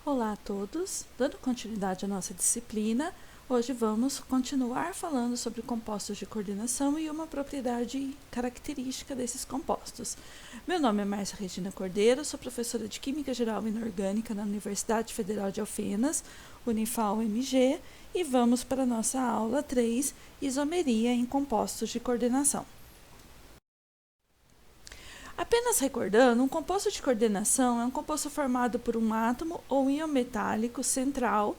Olá a todos, dando continuidade à nossa disciplina, hoje vamos continuar falando sobre compostos de coordenação e uma propriedade característica desses compostos. Meu nome é Márcia Regina Cordeiro, sou professora de Química Geral e Inorgânica na Universidade Federal de Alfenas, Unifal-MG, e vamos para a nossa aula 3, isomeria em compostos de coordenação. Apenas recordando, um composto de coordenação é um composto formado por um átomo ou íon metálico central,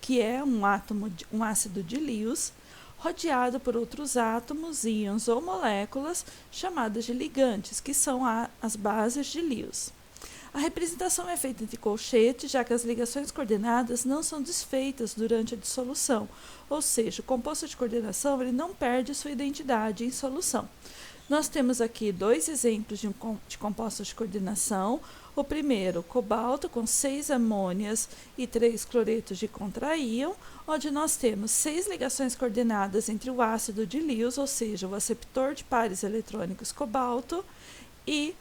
que é um ácido de Lewis, rodeado por outros átomos, íons ou moléculas chamadas de ligantes, que são as bases de Lewis. A representação é feita entre colchetes, já que as ligações coordenadas não são desfeitas durante a dissolução, ou seja, o composto de coordenação ele não perde sua identidade em solução. Nós temos aqui dois exemplos de compostos de coordenação. O primeiro, cobalto com 6 amônias e 3 cloretos de contraíon, onde nós temos 6 ligações coordenadas entre o ácido de Lewis, ou seja, o aceptor de pares eletrônicos cobalto, e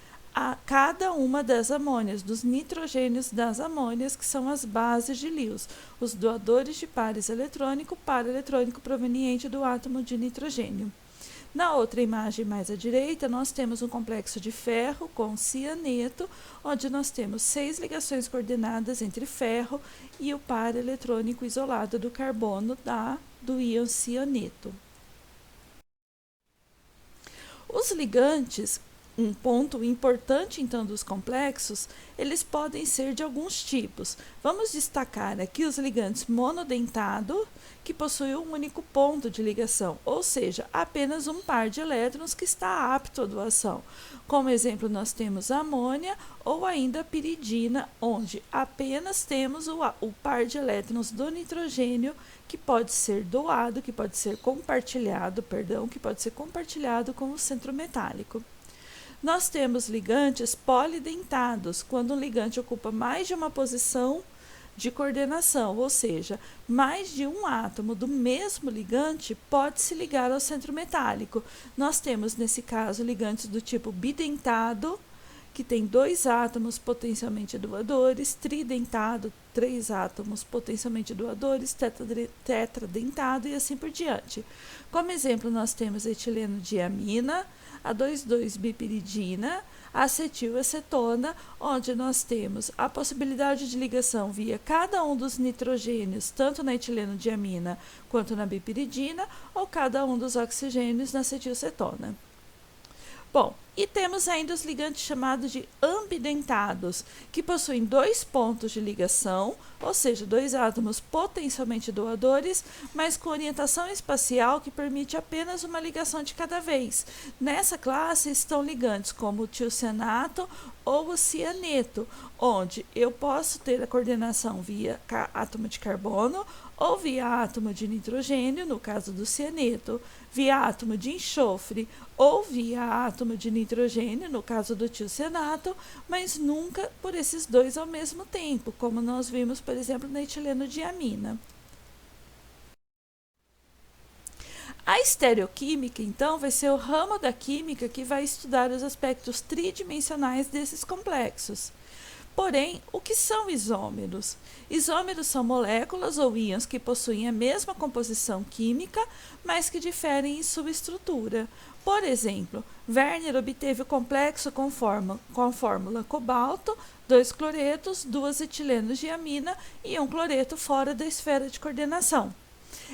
cada uma das amônias, dos nitrogênios das amônias, que são as bases de Lewis, os doadores de pares eletrônico, par eletrônico proveniente do átomo de nitrogênio. Na outra imagem mais à direita, nós temos um complexo de ferro com cianeto, onde nós temos 6 ligações coordenadas entre ferro e o par eletrônico isolado do carbono do íon cianeto. Os ligantes, um ponto importante então dos complexos, eles podem ser de alguns tipos. Vamos destacar aqui os ligantes monodentado, que possuem um único ponto de ligação, ou seja, apenas um par de elétrons que está apto à doação. Como exemplo, nós temos a amônia ou ainda a piridina, onde apenas temos o par de elétrons do nitrogênio que pode ser doado, que pode ser compartilhado com o centro metálico. Nós temos ligantes polidentados, quando um ligante ocupa mais de uma posição de coordenação, ou seja, mais de um átomo do mesmo ligante pode se ligar ao centro metálico. Nós temos, nesse caso, ligantes do tipo bidentado, que tem 2 átomos potencialmente doadores, tridentado, 3 átomos potencialmente doadores, tetradentado e assim por diante. Como exemplo, nós temos a etileno-diamina, a 2,2-bipiridina, a acetilacetona, onde nós temos a possibilidade de ligação via cada um dos nitrogênios, tanto na etileno-diamina quanto na bipiridina, ou cada um dos oxigênios na acetilcetona. Bom, e temos ainda os ligantes chamados de ambidentados, que possuem 2 pontos de ligação, ou seja, 2 átomos potencialmente doadores, mas com orientação espacial que permite apenas uma ligação de cada vez. Nessa classe estão ligantes como o tiocianato ou o cianeto, onde eu posso ter a coordenação via átomo de carbono ou via átomo de nitrogênio, no caso do cianeto, via átomo de enxofre ou via átomo de nitrogênio, no caso do tiocianato, mas nunca por esses 2 ao mesmo tempo, como nós vimos, por exemplo, na etileno-diamina. A estereoquímica, então, vai ser o ramo da química que vai estudar os aspectos tridimensionais desses complexos. Porém, o que são isômeros? Isômeros são moléculas ou íons que possuem a mesma composição química, mas que diferem em sua estrutura. Por exemplo, Werner obteve o complexo com a fórmula cobalto, 2 cloretos, 2 etilenos-diamina e 1 cloreto fora da esfera de coordenação.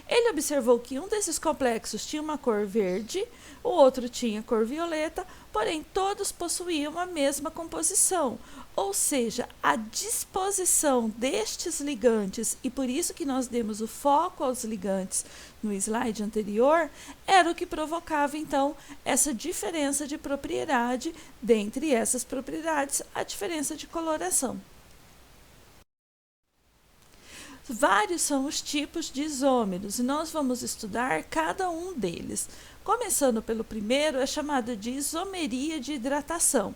Ele observou que um desses complexos tinha uma cor verde, o outro tinha cor violeta, porém todos possuíam a mesma composição, ou seja, a disposição destes ligantes, e por isso que nós demos o foco aos ligantes no slide anterior, era o que provocava então essa diferença de propriedade, dentre essas propriedades, a diferença de coloração. Vários são os tipos de isômeros e nós vamos estudar cada um deles. Começando pelo primeiro, é chamado de isomeria de hidratação.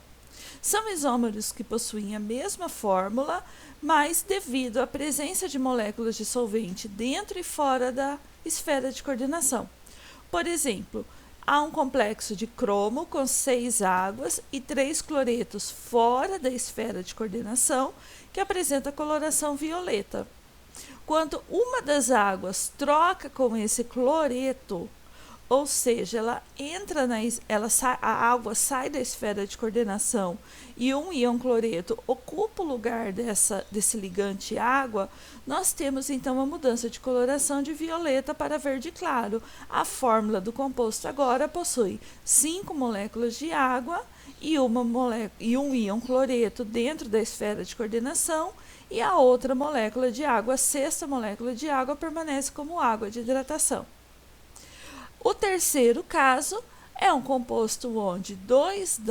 São isômeros que possuem a mesma fórmula, mas devido à presença de moléculas de solvente dentro e fora da esfera de coordenação. Por exemplo, Há um complexo de cromo com 6 águas e 3 cloretos fora da esfera de coordenação, que apresenta coloração violeta. Quando uma das águas troca com esse cloreto, ou seja, a água sai da esfera de coordenação e um íon cloreto ocupa o lugar desse ligante água, nós temos então uma mudança de coloração de violeta para verde claro. A fórmula do composto agora possui 5 moléculas de água e um íon cloreto dentro da esfera de coordenação, e a outra molécula de água, a sexta molécula de água, permanece como água de hidratação. O terceiro caso é um composto onde 2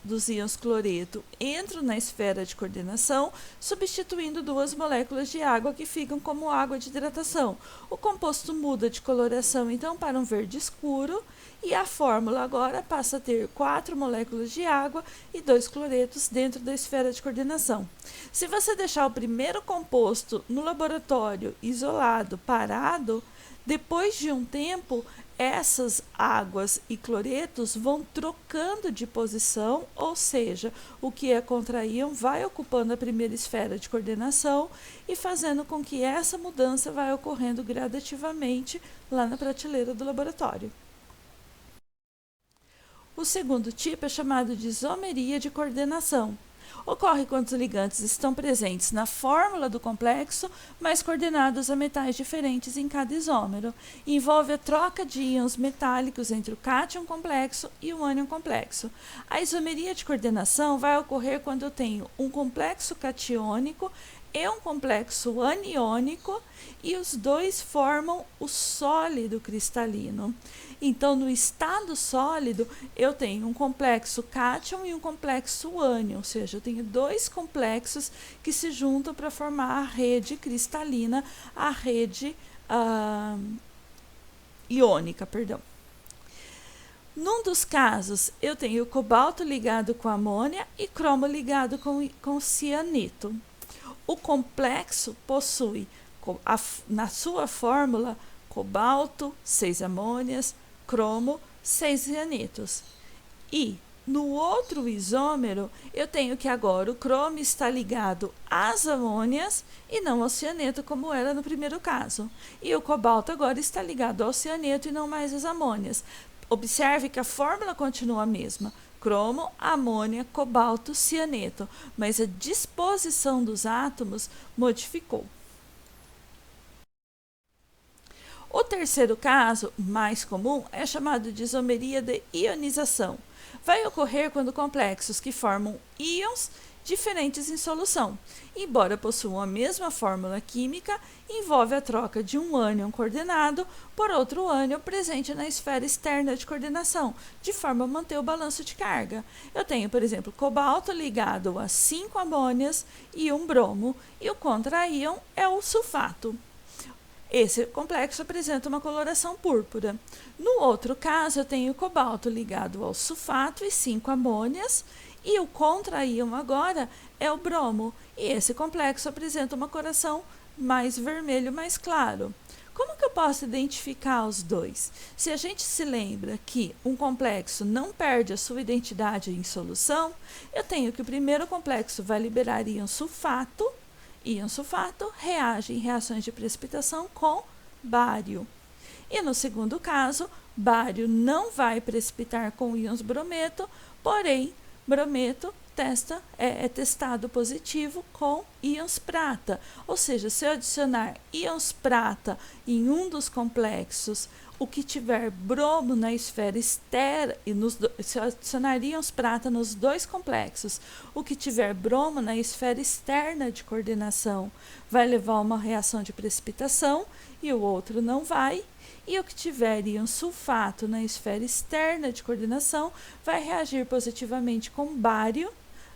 dos íons cloreto entram na esfera de coordenação, substituindo 2 moléculas de água que ficam como água de hidratação. O composto muda de coloração então para um verde escuro, e a fórmula agora passa a ter 4 moléculas de água e 2 cloretos dentro da esfera de coordenação. Se você deixar o primeiro composto no laboratório isolado, parado, depois de um tempo, essas águas e cloretos vão trocando de posição, ou seja, o que é contraíam vai ocupando a primeira esfera de coordenação e fazendo com que essa mudança vai ocorrendo gradativamente lá na prateleira do laboratório. O segundo tipo é chamado de isomeria de coordenação. Ocorre quando os ligantes estão presentes na fórmula do complexo, mas coordenados a metais diferentes em cada isômero. Envolve a troca de íons metálicos entre o cátion complexo e o ânion complexo. A isomeria de coordenação vai ocorrer quando eu tenho um complexo catiônico e um complexo aniônico, e os dois formam o sólido cristalino. Então, no estado sólido, eu tenho um complexo cátion e um complexo ânion, ou seja, eu tenho 2 complexos que se juntam para formar a rede cristalina, a rede iônica, perdão. Num dos casos, eu tenho cobalto ligado com amônia e cromo ligado com cianeto. O complexo possui, na sua fórmula, cobalto, 6 amônias, cromo, 6 cianetos. E no outro isômero, eu tenho que agora o cromo está ligado às amônias e não ao cianeto, como era no primeiro caso. E o cobalto agora está ligado ao cianeto e não mais às amônias. Observe que a fórmula continua a mesma. Cromo, amônia, cobalto, cianeto, mas a disposição dos átomos modificou. O terceiro caso, mais comum, é chamado de isomeria de ionização. Vai ocorrer quando complexos que formam íons diferentes em solução, embora possuam a mesma fórmula química, envolve a troca de um ânion coordenado por outro ânion presente na esfera externa de coordenação, de forma a manter o balanço de carga. Eu tenho, por exemplo, cobalto ligado a 5 amônias e um bromo, e o contra-íon é o sulfato. Esse complexo apresenta uma coloração púrpura. No outro caso, eu tenho cobalto ligado ao sulfato e 5 amônias, e o contra-íon agora é o bromo, e esse complexo apresenta uma coloração mais vermelho, mais claro. Como que eu posso identificar os dois? Se a gente se lembra que um complexo não perde a sua identidade em solução, eu tenho que o primeiro complexo vai liberar íon sulfato reage em reações de precipitação com bário. E no segundo caso, bário não vai precipitar com íons brometo, porém, brometo é testado positivo com íons prata. Ou seja, se eu adicionar íons prata em um dos complexos, o que tiver bromo na esfera externa, se eu adicionar íons prata nos 2 complexos, o que tiver bromo na esfera externa de coordenação vai levar a uma reação de precipitação e o outro não vai. E o que tiver íon sulfato na esfera externa de coordenação vai reagir positivamente com bário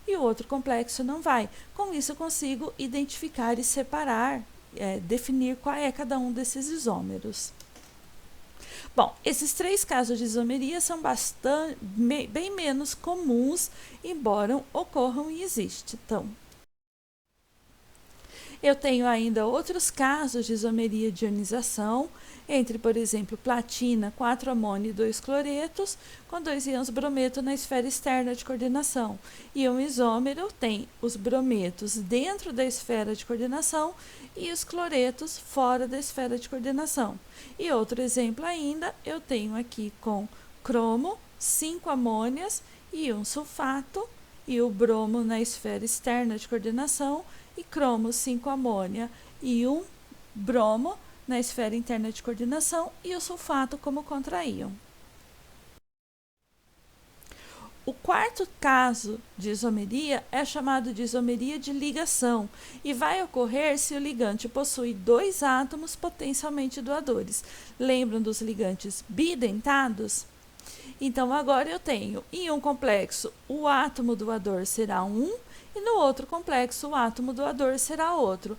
e o outro complexo não vai. Com isso, eu consigo identificar e separar, definir qual é cada um desses isômeros. Bom, esses 3 casos de isomeria são bem menos comuns, embora ocorram e existam. Eu tenho ainda outros casos de isomeria de ionização, entre, por exemplo, platina, 4 amônio e 2 cloretos, com 2 íons brometo na esfera externa de coordenação. E um isômero tem os brometos dentro da esfera de coordenação e os cloretos fora da esfera de coordenação. E outro exemplo ainda, eu tenho aqui com cromo, 5 amônias e um sulfato, e o bromo na esfera externa de coordenação, e cromo, 5 amônia e um bromo na esfera interna de coordenação, e o sulfato como contraíon. O quarto caso de isomeria é chamado de isomeria de ligação e vai ocorrer se o ligante possui 2 átomos potencialmente doadores. Lembram dos ligantes bidentados? Então, agora eu tenho em um complexo o átomo doador será 1 e no outro complexo o átomo doador será outro.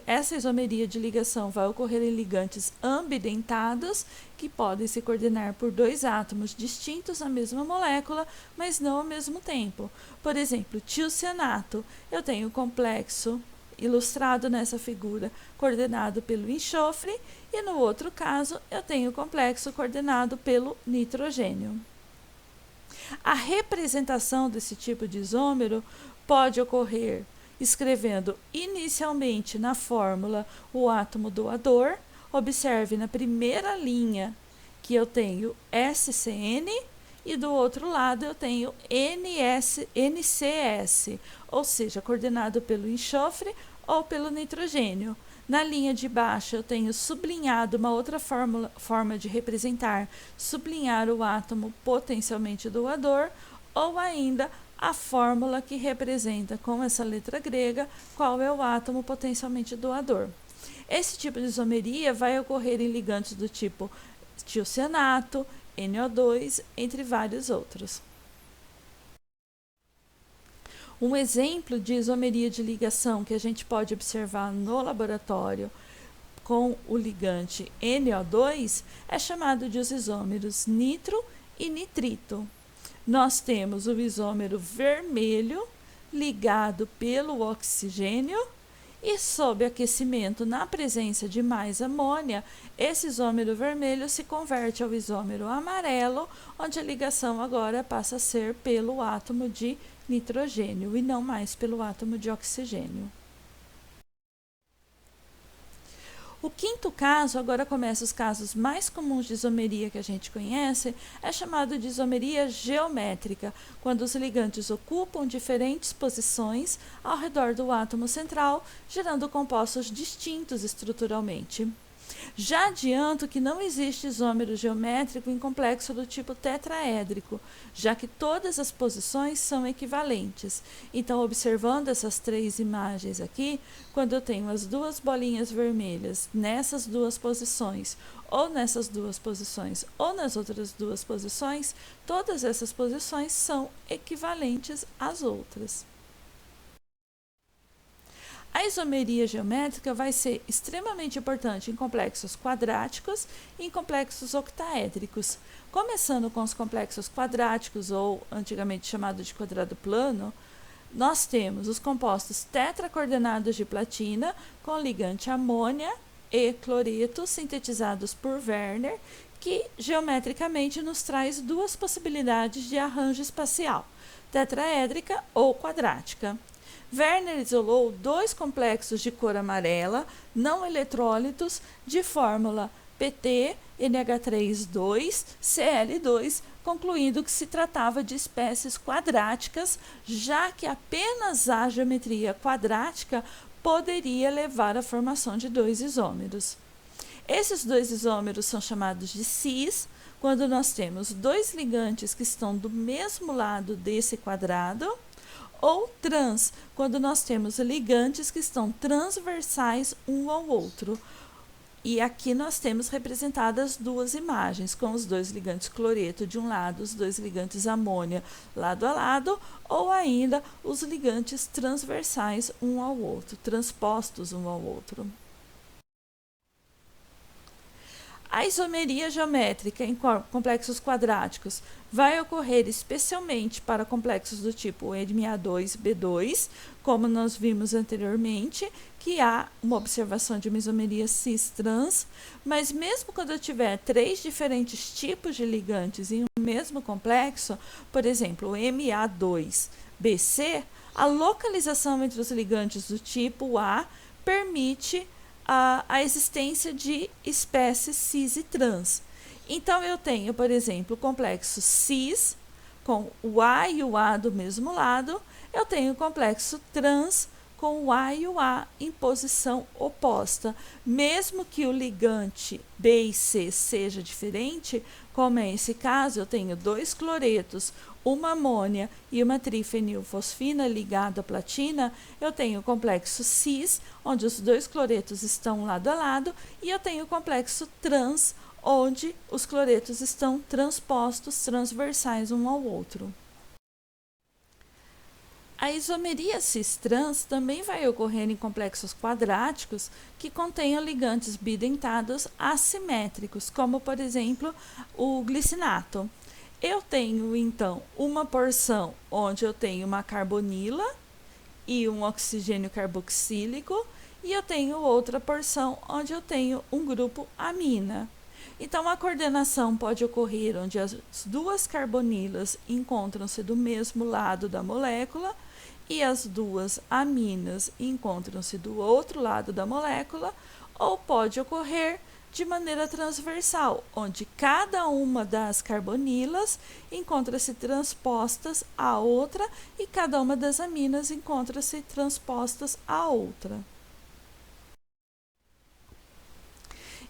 Essa isomeria de ligação vai ocorrer em ligantes ambidentados, que podem se coordenar por 2 átomos distintos na mesma molécula, mas não ao mesmo tempo. Por exemplo, tiocianato, eu tenho o complexo ilustrado nessa figura, coordenado pelo enxofre, e no outro caso eu tenho o complexo coordenado pelo nitrogênio. A representação desse tipo de isômero pode ocorrer escrevendo inicialmente na fórmula o átomo doador. Observe na primeira linha que eu tenho SCN e do outro lado eu tenho NCS, ou seja, coordenado pelo enxofre ou pelo nitrogênio. Na linha de baixo eu tenho sublinhado uma outra forma de representar, sublinhar o átomo potencialmente doador, ou ainda a fórmula que representa com essa letra grega qual é o átomo potencialmente doador. Esse tipo de isomeria vai ocorrer em ligantes do tipo tiocianato, NO2, entre vários outros. Um exemplo de isomeria de ligação que a gente pode observar no laboratório com o ligante NO2 é chamado de os isômeros nitro e nitrito. Nós temos o isômero vermelho ligado pelo oxigênio e sob aquecimento na presença de mais amônia, esse isômero vermelho se converte ao isômero amarelo, onde a ligação agora passa a ser pelo átomo de nitrogênio e não mais pelo átomo de oxigênio. O quinto caso, agora começa os casos mais comuns de isomeria que a gente conhece, é chamado de isomeria geométrica, quando os ligantes ocupam diferentes posições ao redor do átomo central, gerando compostos distintos estruturalmente. Já adianto que não existe isômero geométrico em complexo do tipo tetraédrico, já que todas as posições são equivalentes. Então, observando essas 3 imagens aqui, quando eu tenho as 2 bolinhas vermelhas nessas 2 posições, ou nessas 2 posições, ou nas outras 2 posições, todas essas posições são equivalentes às outras. A isomeria geométrica vai ser extremamente importante em complexos quadráticos e em complexos octaédricos. Começando com os complexos quadráticos, ou antigamente chamado de quadrado plano, nós temos os compostos tetracoordenados de platina com ligante amônia e cloreto sintetizados por Werner, que geometricamente nos traz 2 possibilidades de arranjo espacial, tetraédrica ou quadrática. Werner isolou 2 complexos de cor amarela, não eletrólitos, de fórmula PT, NH3,2, Cl2, concluindo que se tratava de espécies quadráticas, já que apenas a geometria quadrática poderia levar à formação de 2 isômeros. Esses 2 isômeros são chamados de cis, quando nós temos 2 ligantes que estão do mesmo lado desse quadrado, ou trans, quando nós temos ligantes que estão transversais um ao outro. E aqui nós temos representadas 2 imagens, com os 2 ligantes cloreto de um lado, os 2 ligantes amônia lado a lado, ou ainda os ligantes transversais um ao outro, transpostos um ao outro. A isomeria geométrica em complexos quadráticos vai ocorrer especialmente para complexos do tipo MA2B2, como nós vimos anteriormente, que há uma observação de uma isomeria cis-trans, mas mesmo quando eu tiver 3 diferentes tipos de ligantes em um mesmo complexo, por exemplo, o MA2BC, a localização entre os ligantes do tipo A permite a existência de espécies cis e trans. Então, eu tenho, por exemplo, o complexo cis, com o A e o A do mesmo lado, eu tenho o complexo trans, com o A e o A em posição oposta. Mesmo que o ligante B e C seja diferente, como é esse caso, eu tenho 2 cloretos, uma amônia e uma trifenilfosfina ligada à platina, eu tenho o complexo cis, onde os 2 cloretos estão lado a lado, e eu tenho o complexo trans, onde os cloretos estão transpostos, transversais um ao outro. A isomeria cis-trans também vai ocorrer em complexos quadráticos que contenham ligantes bidentados assimétricos, como, por exemplo, o glicinato. Eu tenho, então, uma porção onde eu tenho uma carbonila e um oxigênio carboxílico, e eu tenho outra porção onde eu tenho um grupo amina. Então, a coordenação pode ocorrer onde as 2 carbonilas encontram-se do mesmo lado da molécula e as 2 aminas encontram-se do outro lado da molécula, ou pode ocorrer de maneira transversal, onde cada uma das carbonilas encontra-se transpostas à outra e cada uma das aminas encontra-se transpostas à outra.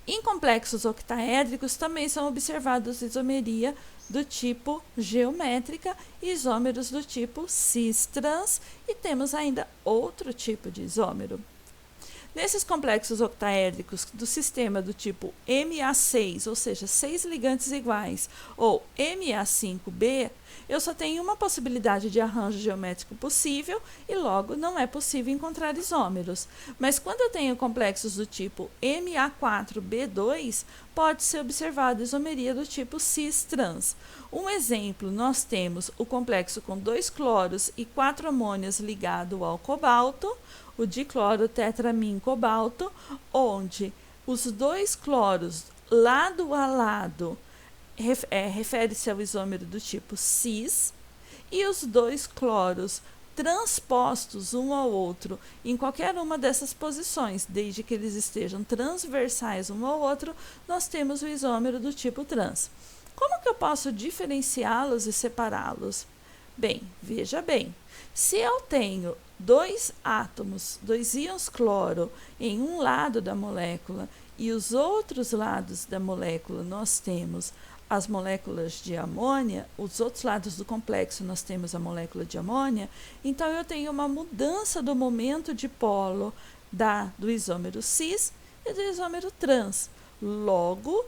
Em complexos octaédricos também são observados isomeria do tipo geométrica e isômeros do tipo cis-trans, e temos ainda outro tipo de isômero. Nesses complexos octaédricos do sistema do tipo MA6, ou seja, 6 ligantes iguais, ou MA5B, eu só tenho uma possibilidade de arranjo geométrico possível e logo não é possível encontrar isômeros. Mas quando eu tenho complexos do tipo MA4B2, pode ser observado isomeria do tipo cis-trans. Um exemplo, nós temos o complexo com 2 cloros e 4 amônias ligado ao cobalto, o dicloro tetramin cobalto, onde os 2 cloros lado a lado refere-se ao isômero do tipo cis, e os 2 cloros transpostos um ao outro em qualquer uma dessas posições, desde que eles estejam transversais um ao outro, nós temos o isômero do tipo trans. Como que eu posso diferenciá-los e separá-los? Bem, veja bem, se eu tenho 2 átomos, 2 íons cloro em um lado da molécula e os outros lados da molécula nós temos as moléculas de amônia, os outros lados do complexo nós temos a molécula de amônia, então eu tenho uma mudança do momento de polo do isômero cis e do isômero trans. Logo,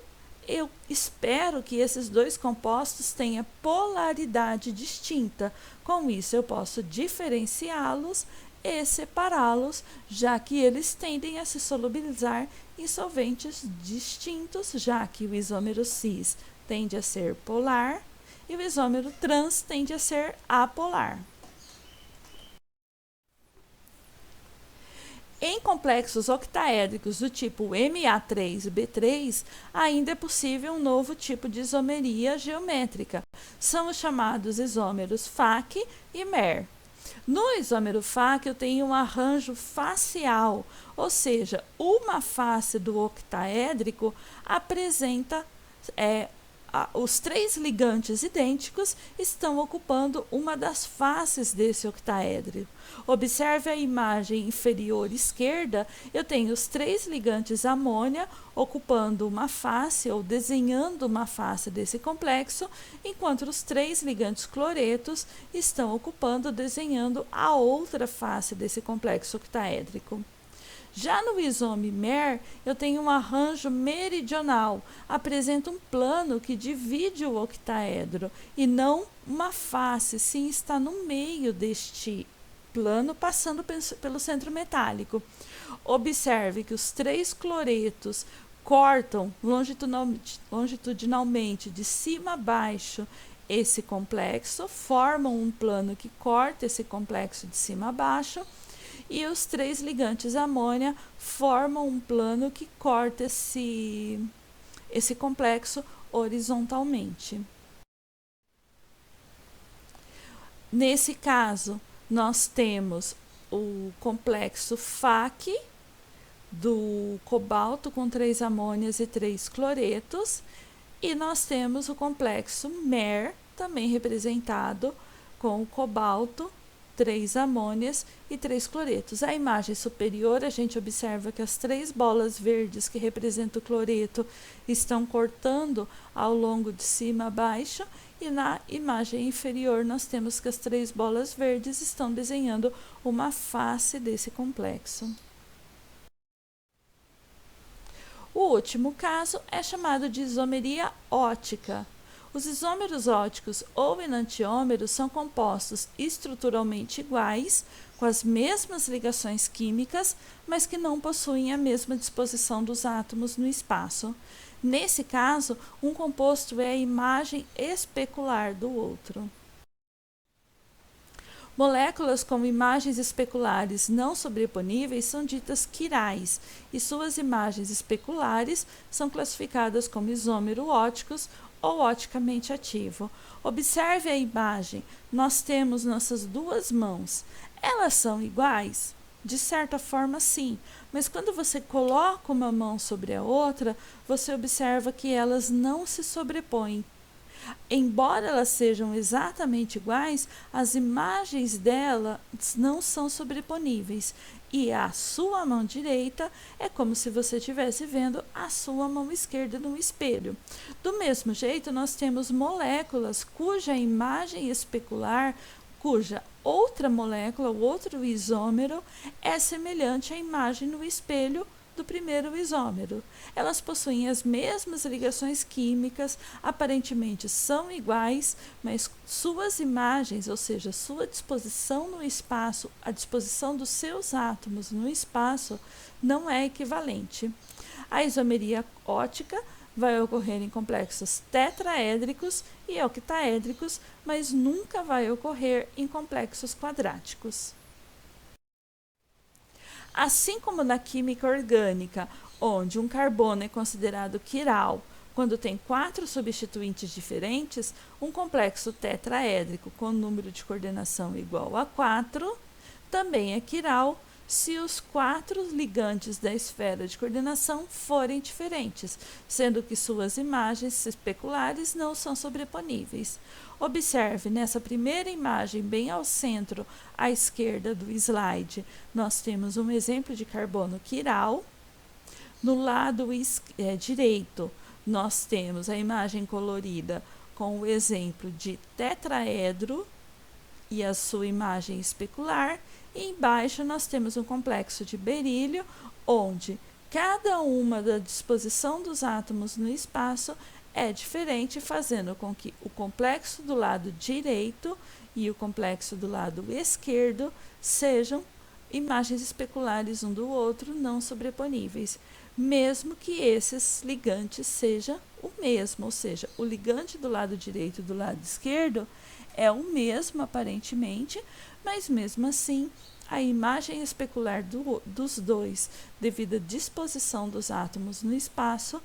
eu espero que esses 2 compostos tenham polaridade distinta. Com isso, eu posso diferenciá-los e separá-los, já que eles tendem a se solubilizar em solventes distintos, já que o isômero cis tende a ser polar e o isômero trans tende a ser apolar. Em complexos octaédricos do tipo MA3B3, ainda é possível um novo tipo de isomeria geométrica. São os chamados isômeros FAC e MER. No isômero FAC, eu tenho um arranjo facial, ou seja, uma face do octaédrico apresenta os 3 ligantes idênticos estão ocupando uma das faces desse octaédrico. Observe a imagem inferior esquerda, eu tenho os 3 ligantes amônia ocupando uma face ou desenhando uma face desse complexo, enquanto os 3 ligantes cloretos estão ocupando, desenhando a outra face desse complexo octaédrico. Já no isômero MER, eu tenho um arranjo meridional, apresenta um plano que divide o octaedro e não uma face, sim, está no meio deste plano, passando pelo centro metálico. Observe que os 3 cloretos cortam longitudinalmente de cima a baixo esse complexo, formam um plano que corta esse complexo de cima a baixo, e os 3 ligantes amônia formam um plano que corta esse complexo horizontalmente. Nesse caso, nós temos o complexo FAC do cobalto com 3 amônias e 3 cloretos, e nós temos o complexo MER, também representado com o cobalto, 3 amônias e 3 cloretos. A imagem superior, a gente observa que as 3 bolas verdes que representam o cloreto estão cortando ao longo de cima a baixo, e na imagem inferior nós temos que as 3 bolas verdes estão desenhando uma face desse complexo. O último caso é chamado de isomeria ótica. Os isômeros óticos ou enantiômeros são compostos estruturalmente iguais, com as mesmas ligações químicas, mas que não possuem a mesma disposição dos átomos no espaço. Nesse caso, um composto é a imagem especular do outro. Moléculas com imagens especulares não sobreponíveis são ditas quirais, e suas imagens especulares são classificadas como isômero óticos ou oticamente ativo. Observe a imagem. Nós temos nossas 2 mãos. Elas são iguais? De certa forma, sim, mas quando você coloca uma mão sobre a outra, você observa que elas não se sobrepõem. Embora elas sejam exatamente iguais, as imagens delas não são sobreponíveis, e a sua mão direita é como se você estivesse vendo a sua mão esquerda no espelho. Do mesmo jeito, nós temos moléculas cuja imagem especular, cuja outra molécula, o outro isômero, é semelhante à imagem no espelho do primeiro isômero. Elas possuem as mesmas ligações químicas, aparentemente são iguais, mas suas imagens, ou seja, sua disposição no espaço, a disposição dos seus átomos no espaço, não é equivalente. A isomeria ótica vai ocorrer em complexos tetraédricos e octaédricos, mas nunca vai ocorrer em complexos quadráticos. Assim como na química orgânica, onde um carbono é considerado quiral quando tem 4 substituintes diferentes, um complexo tetraédrico com número de coordenação igual a 4 também é quiral se os 4 ligantes da esfera de coordenação forem diferentes, sendo que suas imagens especulares não são sobreponíveis. Observe, nessa primeira imagem, bem ao centro, à esquerda do slide, nós temos um exemplo de carbono quiral. No lado direito, nós temos a imagem colorida com o exemplo de tetraedro e a sua imagem especular. E embaixo nós temos um complexo de berílio, onde cada uma da disposição dos átomos no espaço é diferente, fazendo com que o complexo do lado direito e o complexo do lado esquerdo sejam imagens especulares um do outro, não sobreponíveis, mesmo que esses ligantes sejam o mesmo, ou seja, o ligante do lado direito e do lado esquerdo é o mesmo aparentemente, mas mesmo assim a imagem especular dos dois, devido à disposição dos átomos no espaço,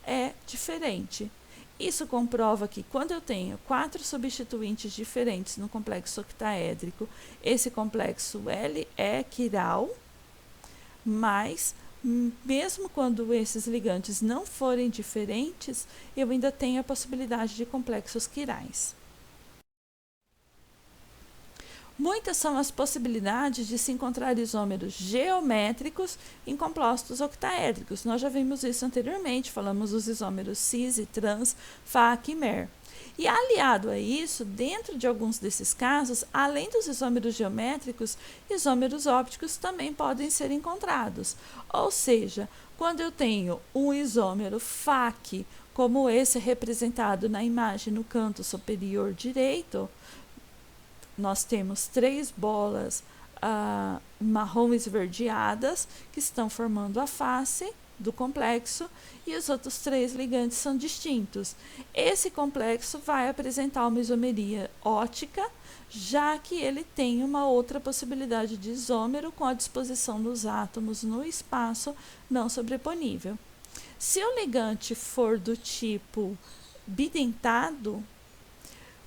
é diferente. Isso comprova que quando eu tenho 4 substituintes diferentes no complexo octaédrico, esse complexo L é quiral, mas mesmo quando esses ligantes não forem diferentes, eu ainda tenho a possibilidade de complexos quirais. Muitas são as possibilidades de se encontrar isômeros geométricos em compostos octaédricos. Nós já vimos isso anteriormente, falamos dos isômeros cis e trans, FAC e MER. E aliado a isso, dentro de alguns desses casos, além dos isômeros geométricos, isômeros ópticos também podem ser encontrados. Ou seja, quando eu tenho um isômero FAC, como esse representado na imagem no canto superior direito, nós temos 3 bolas marrom esverdeadas que estão formando a face, do complexo e os outros 3 ligantes são distintos. Esse complexo vai apresentar uma isomeria ótica, já que ele tem uma outra possibilidade de isômero com a disposição dos átomos no espaço não sobreponível. Se o ligante for do tipo bidentado,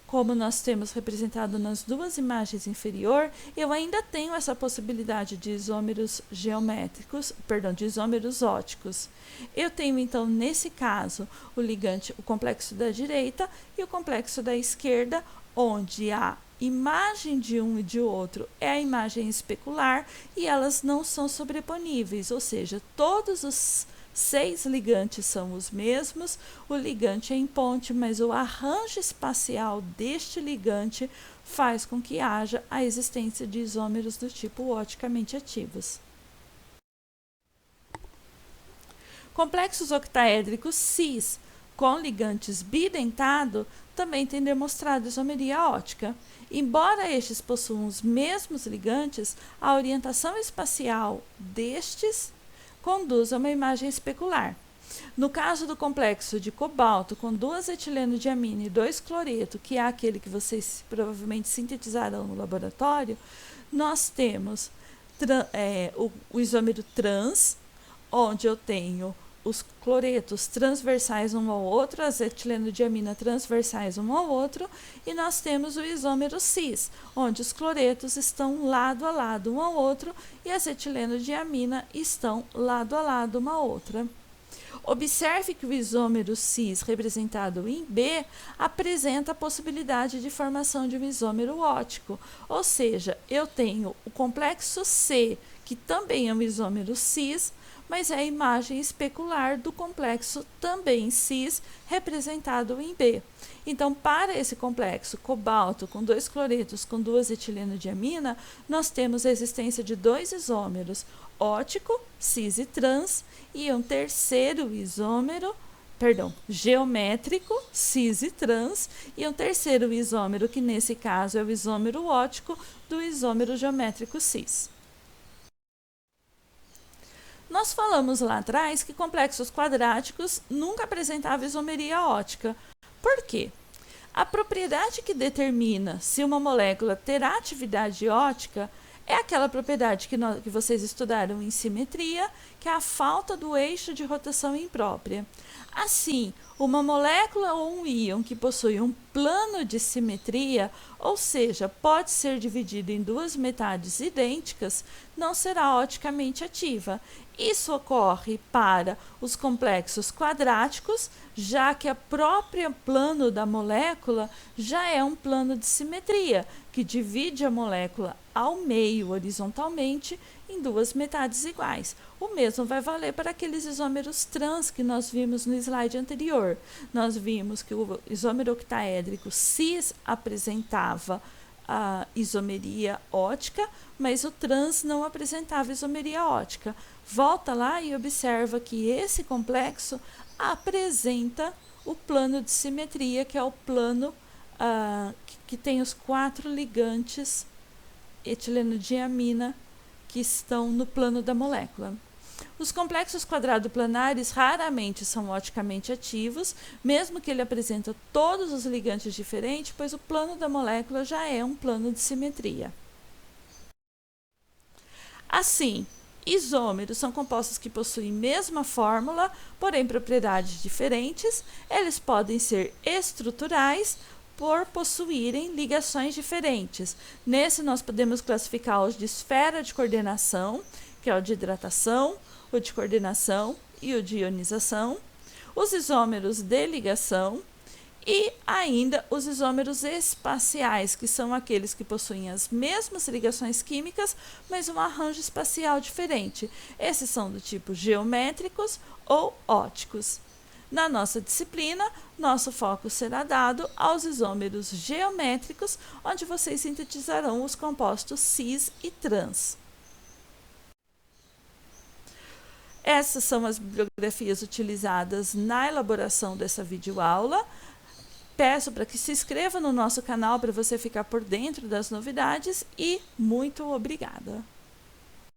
como nós temos representado nas 2 imagens inferior, eu ainda tenho essa possibilidade de isômeros geométricos, de isômeros óticos. Eu tenho então, nesse caso, o ligante, o complexo da direita e o complexo da esquerda, onde a imagem de um e de outro é a imagem especular e elas não são sobreponíveis, ou seja, todos os 6 ligantes são os mesmos, o ligante é em ponte, mas o arranjo espacial deste ligante faz com que haja a existência de isômeros do tipo oticamente ativos. Complexos octaédricos cis com ligantes bidentado também têm demonstrado isomeria ótica. Embora estes possuam os mesmos ligantes, a orientação espacial destes conduz a uma imagem especular. No caso do complexo de cobalto com 2 etileno-diamina e 2 cloreto, que é aquele que vocês provavelmente sintetizarão no laboratório, nós temos o isômero trans, onde eu tenho os cloretos transversais um ao outro, as etileno-diamina transversais um ao outro, e nós temos o isômero cis, onde os cloretos estão lado a lado um ao outro e as etileno-diamina estão lado a lado uma à outra. Observe que o isômero cis, representado em B, apresenta a possibilidade de formação de um isômero ótico, ou seja, eu tenho o complexo C, que também é um isômero cis, mas é a imagem especular do complexo também cis, representado em B. Então, para esse complexo cobalto com 2 cloretos com 2 etileno-diamina, nós temos a existência de 2 isômeros, ótico, cis e trans, e um terceiro isômero, geométrico, cis e trans, e um terceiro isômero, que nesse caso é o isômero ótico do isômero geométrico cis. Nós falamos lá atrás que complexos quadráticos nunca apresentavam isomeria ótica. Por quê? A propriedade que determina se uma molécula terá atividade ótica é aquela propriedade que vocês estudaram em simetria, que é a falta do eixo de rotação imprópria. Assim, uma molécula ou um íon que possui um plano de simetria, ou seja, pode ser dividido em 2 metades idênticas, não será oticamente ativa. Isso ocorre para os complexos quadráticos, já que a própria plano da molécula já é um plano de simetria, que divide a molécula ao meio horizontalmente em 2 metades iguais. O mesmo vai valer para aqueles isômeros trans que nós vimos no slide anterior. Nós vimos que o isômero octaédrico cis apresentava a isomeria ótica, mas o trans não apresentava isomeria ótica. Volta lá e observa que esse complexo apresenta o plano de simetria, que é o plano que tem os 4 ligantes etileno-diamina que estão no plano da molécula. Os complexos quadrado-planares raramente são oticamente ativos, mesmo que ele apresente todos os ligantes diferentes, pois o plano da molécula já é um plano de simetria. Assim, isômeros são compostos que possuem mesma fórmula, porém propriedades diferentes. Eles podem ser estruturais por possuírem ligações diferentes. Nesse, nós podemos classificar os de esfera de coordenação, que é o de hidratação, o de coordenação e o de ionização, os isômeros de ligação e ainda os isômeros espaciais, que são aqueles que possuem as mesmas ligações químicas, mas um arranjo espacial diferente. Esses são do tipo geométricos ou óticos. Na nossa disciplina, nosso foco será dado aos isômeros geométricos, onde vocês sintetizarão os compostos cis e trans. Essas são as bibliografias utilizadas na elaboração dessa videoaula. Peço para que se inscreva no nosso canal para você ficar por dentro das novidades e muito obrigada!